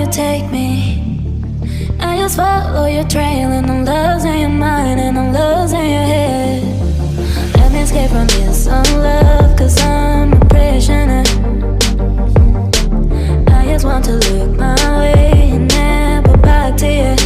you take me. I just follow your trail, and I'm losing your mind, and I'm losing your head. Let me escape from this love, 'cause I'm a prisoner. I just want to look my way and never back to you.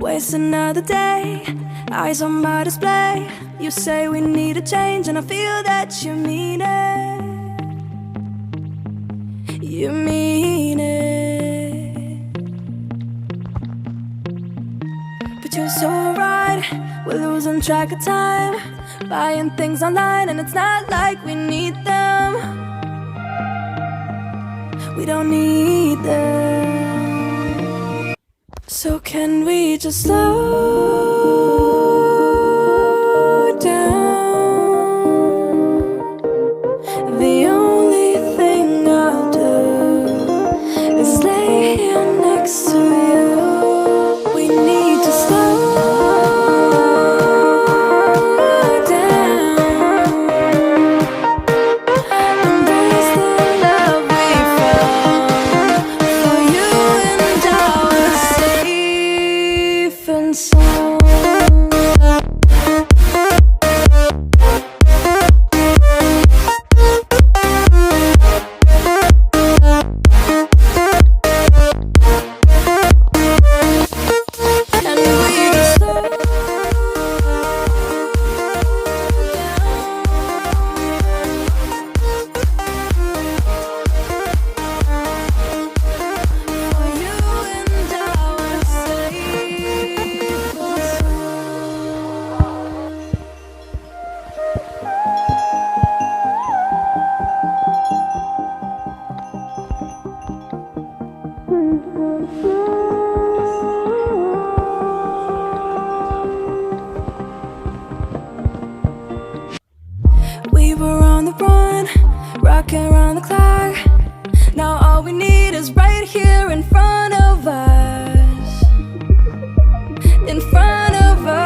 Waste another day, eyes on my display. You say we need a change, and I feel that you mean it. You mean it. But you're so right, we're losing track of time, buying things online, and it's not like we need them. We don't need them. So can we just slow down? The only thing I'll do is lay here next to you. We need to slow down. Embrace the love we found for you and our safe and sound. And we just slow down for you and our safe and we were on the run, rocking around the clock. Now all we need is right here in front of us. In front of us.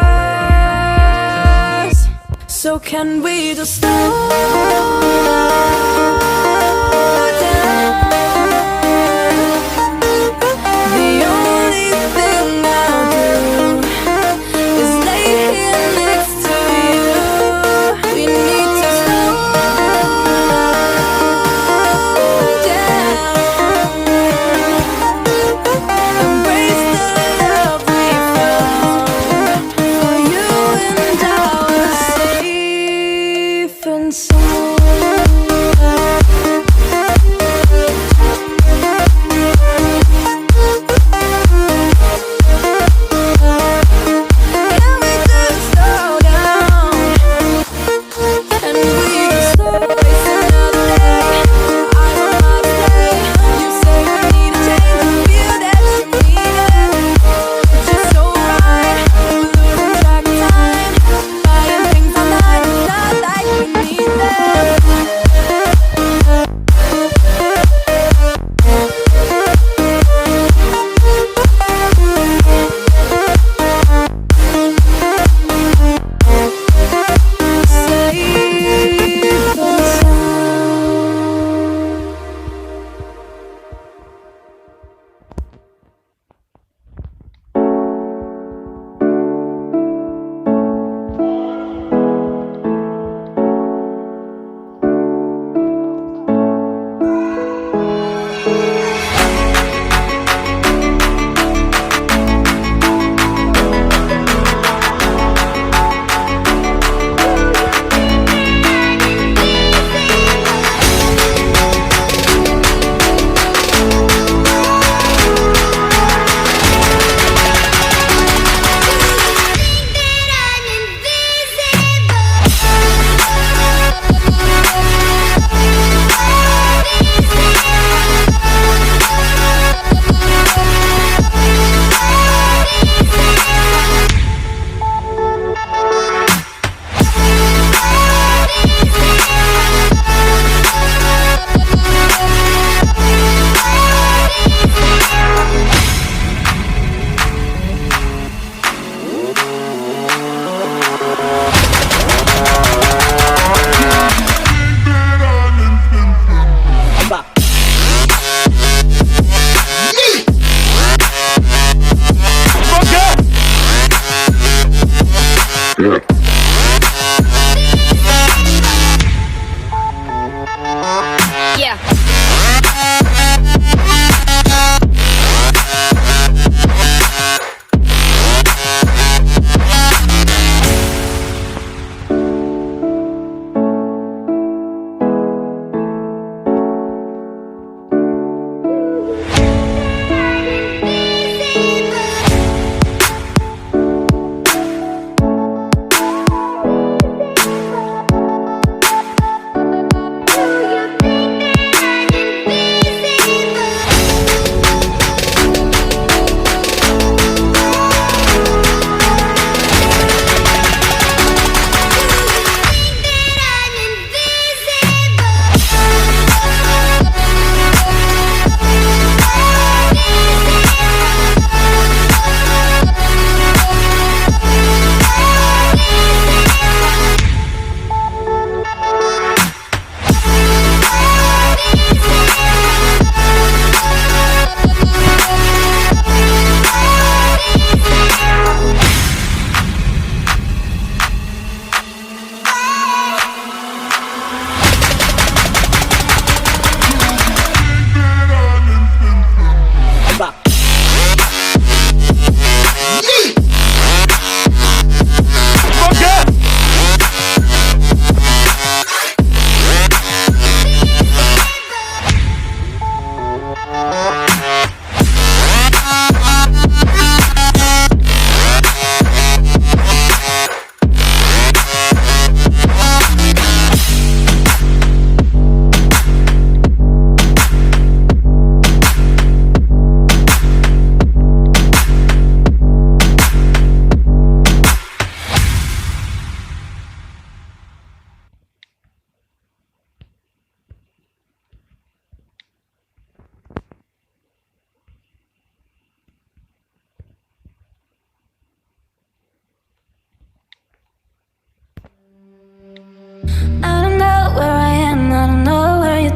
So can we just slow down?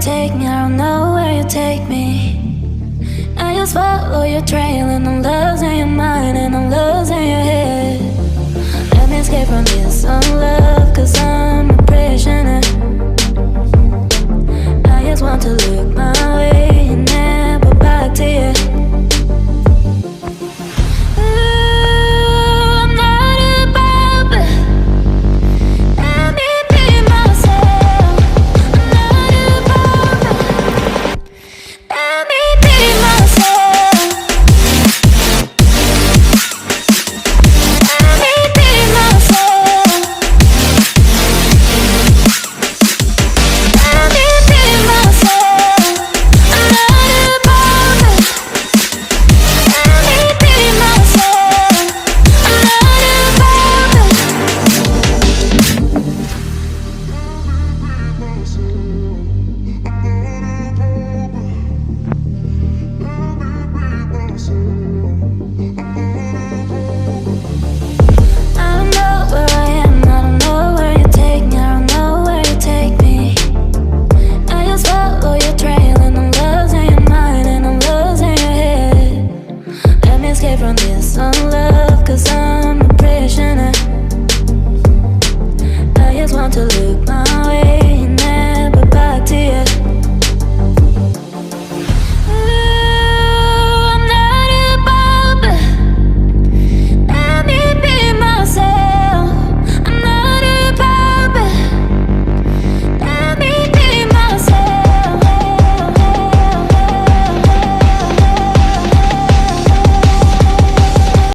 take me, I don't know where you take me. I just follow your trail and I'm losing your mind and I'm losing your head. Let me escape from this unlove, cause I'm